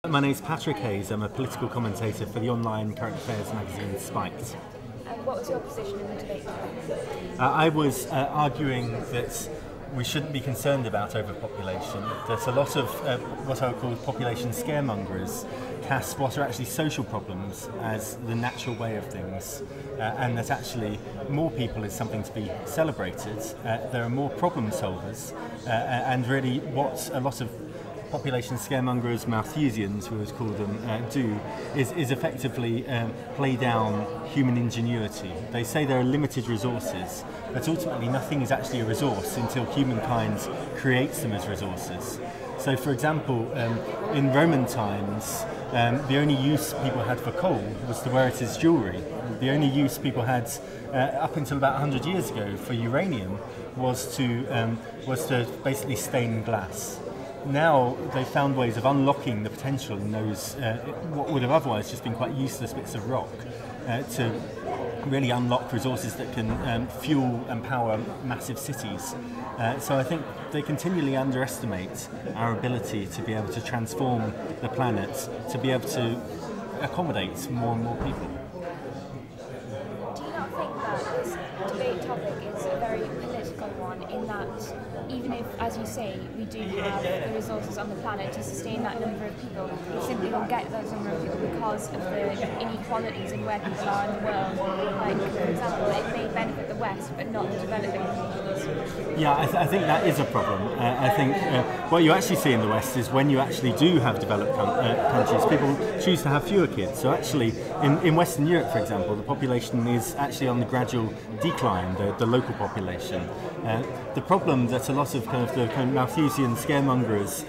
My name's Patrick Hayes. I'm a political commentator for the online current affairs magazine Spiked. And what was your position in the debate? I was arguing that we shouldn't be concerned about overpopulation, that a lot of what I would call population scaremongers cast what are actually social problems as the natural way of things, and that actually more people is something to be celebrated. There are more problem solvers, and really what a lot of population scaremongers, Malthusians, we always call them, do is effectively play down human ingenuity. They say there are limited resources, but ultimately nothing is actually a resource until humankind creates them as resources. So, for example, in Roman times, the only use people had for coal was to wear it as jewellery. The only use people had up until about 100 years ago for uranium was to basically stain glass. Now they've found ways of unlocking the potential in those what would have otherwise just been quite useless bits of rock to really unlock resources that can fuel and power massive cities. So I think they continually underestimate our ability to be able to transform the planet, to be able to accommodate more and more people. Do you not think that this debate topic is a very political one, in that even if, as you say, we do have the resources on the planet to sustain that number of people, we simply don't get those number of people because of the inequalities in where people are in the world? Like, for example, it may benefit the West but not the developing countries. Yeah, I think that is a problem. I think what you actually see in the West is when you actually do have developed countries, people choose to have fewer kids. So actually, in Western Europe, for example, the population is actually on the gradual decline, the local population. The problem that a lot of the Malthusian scaremongers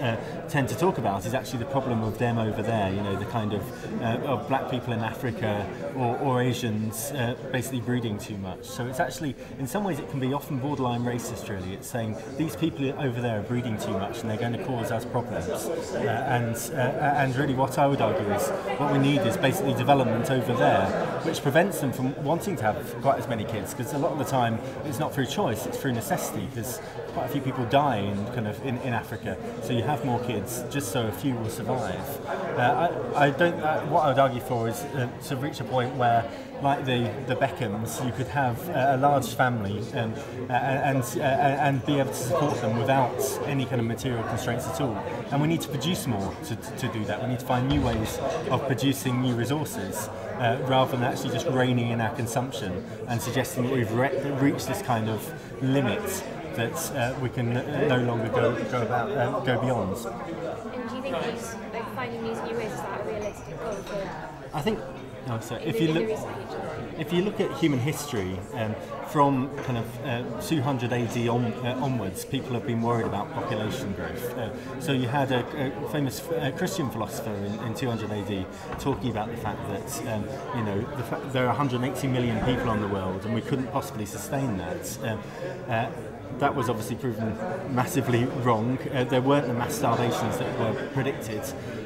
tend to talk about is actually the problem of them over there, you know, the kind of black people in Africa or Asians basically breeding too much. So it's actually, in some ways, it can be often borderline racist, really. It's saying these people over there are breeding too much and they're going to cause us problems. And really what I would argue is what we need is basically development over there, which prevents them from wanting to have quite as many kids, because a lot of the time it's not through choice, it's through necessity, because quite a few people die in Africa, so you have more kids just so a few will survive. What I would argue for is to reach a point where, like the Beckhams, you could have a large family and be able to support them without any kind of material constraints at all. And we need to produce more to do that. We need to find new ways of producing new resources rather than actually just reining in our consumption and suggesting that we've reached this kind of limit that we can no longer go beyond. And do you think finding these new ways, is that a realistic goal for? I think. No, so if you look at human history, from kind of 200 AD onwards, people have been worried about population growth. So you had a famous Christian philosopher in 200 AD talking about the fact that there are 180 million people on the world, and we couldn't possibly sustain that. That was obviously proven massively wrong. There weren't the mass starvations that were predicted.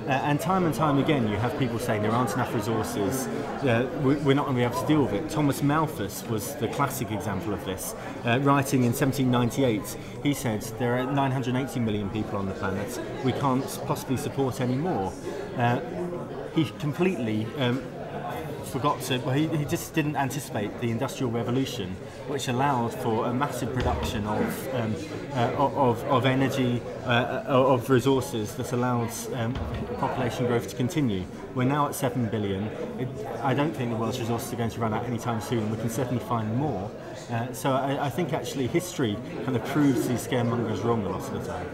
And time again, you have people saying there aren't enough resources, we're not going to be able to deal with it. Thomas Malthus was the classic example of this. Writing in 1798, he said there are 980 million people on the planet, we can't possibly support any more. He completely forgot to, he just didn't anticipate the Industrial Revolution, which allowed for a massive production of energy, of resources that allowed population growth to continue. We're now at 7 billion. I don't think the world's resources are going to run out anytime soon. We can certainly find more. So I think actually history kind of proves these scaremongers wrong a lot of the time.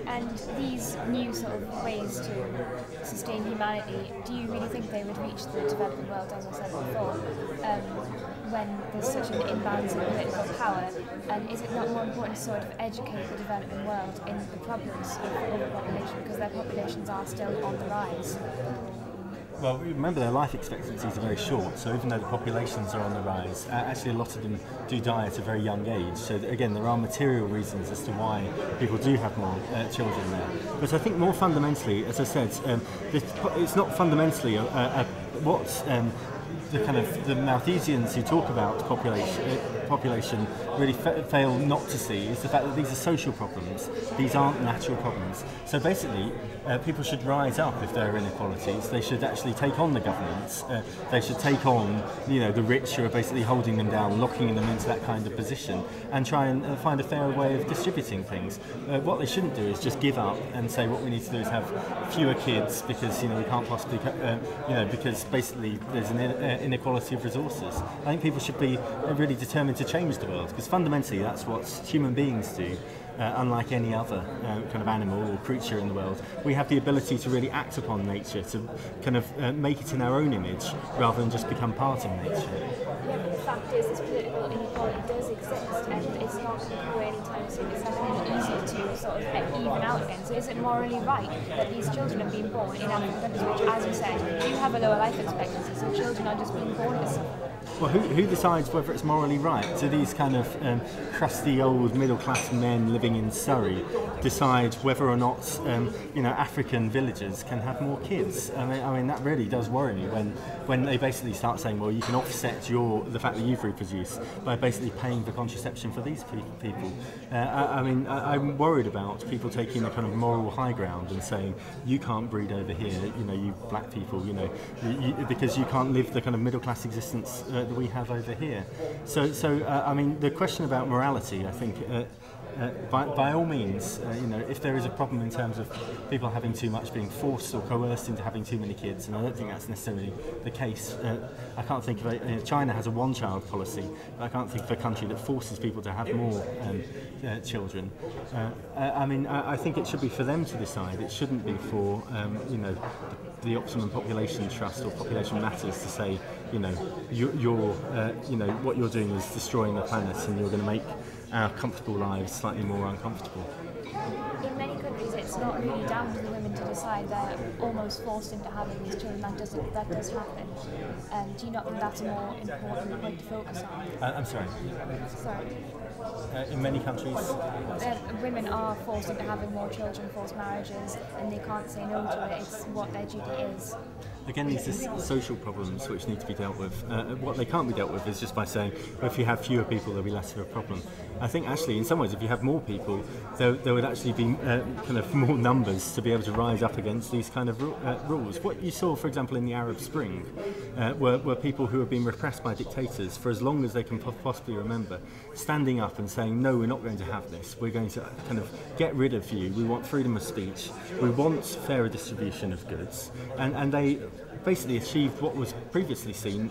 And these new sort of ways to sustain humanity, do you really think they would reach the developing world, as I said before, when there's such an imbalance in political power? And is it not more important to sort of educate the developing world in the problems of overpopulation, because their populations are still on the rise? Well, remember their life expectancies are very short, so even though the populations are on the rise, actually a lot of them do die at a very young age. So again, there are material reasons as to why people do have more children there. But I think more fundamentally, as I said, it's not fundamentally what the Malthusians who talk about population really fail not to see is the fact that these are social problems. These aren't natural problems. So basically, people should rise up if there are inequalities. They should actually take on the governments. They should take on, the rich who are basically holding them down, locking them into that kind of position, and try and find a fairer way of distributing things. What they shouldn't do is just give up and say what we need to do is have fewer kids because we can't possibly, because basically there's an inequality of resources. I think people should be really determined to change the world, because fundamentally that's what human beings do. Unlike any other kind of animal or creature in the world, we have the ability to really act upon nature, to kind of make it in our own image rather than just become part of nature. Yeah, but the fact is, this political inequality does exist, and it's not going to go anytime soon. It's not going to be easy to sort of even out again. So is it morally right that these children are being born in African countries, which, as you said, do have a lower life expectancy, so children are just being born as well, who decides whether it's morally right? Do these kind of crusty old middle-class men living in Surrey decide whether or not African villagers can have more kids? I mean that really does worry me when they basically start saying, well, you can offset the fact that you've reproduced by basically paying for contraception for these people. I'm worried about people taking a kind of moral high ground and saying you can't breed over here, you black people, because you can't live the kind of middle-class existence that we have over here. So the question about morality, I think, by all means, if there is a problem in terms of people having too much, being forced or coerced into having too many kids, and I don't think that's necessarily the case. I can't think of China has a one-child policy, but I can't think of a country that forces people to have more children. I think it should be for them to decide. It shouldn't be for the Optimum Population Trust or Population Matters to say, what you're doing is destroying the planet and you're going to make our comfortable lives slightly more uncomfortable. In many countries, it's not really down to the women to decide. They're almost forced into having these children. That does happen. Do you not think that's a more important point to focus on? I'm sorry. Sorry. In many countries, women are forced into having more children, forced marriages, and they can't say no to it. It's what their duty is. Again, these are social problems which need to be dealt with. What they can't be dealt with is just by saying, well, if you have fewer people, there'll be less of a problem. I think actually, in some ways, if you have more people, there would actually be kind of more numbers to be able to rise up against these kind of rules. What you saw, for example, in the Arab Spring, were people who have been repressed by dictators for as long as they can possibly remember, standing up and saying, no, we're not going to have this. We're going to kind of get rid of you. We want freedom of speech. We want fairer distribution of goods. And they basically achieved what was previously seen,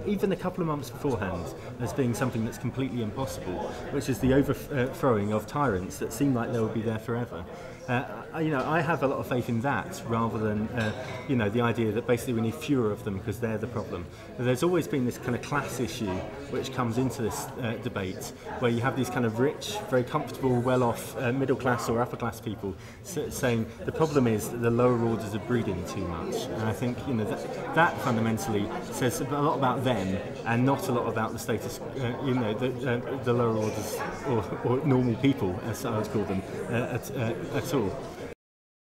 even a couple of months beforehand, as being something that's completely impossible, which is the overthrowing of tyrants that seem like they will be there forever. I have a lot of faith in that rather than, the idea that basically we need fewer of them because they're the problem. There's always been this kind of class issue which comes into this debate, where you have these kind of rich, very comfortable, well-off middle class or upper class people saying the problem is that the lower orders are breeding too much. And I think that fundamentally says a lot about them and not a lot about the status, the lower orders or normal people, as I would call them, at all.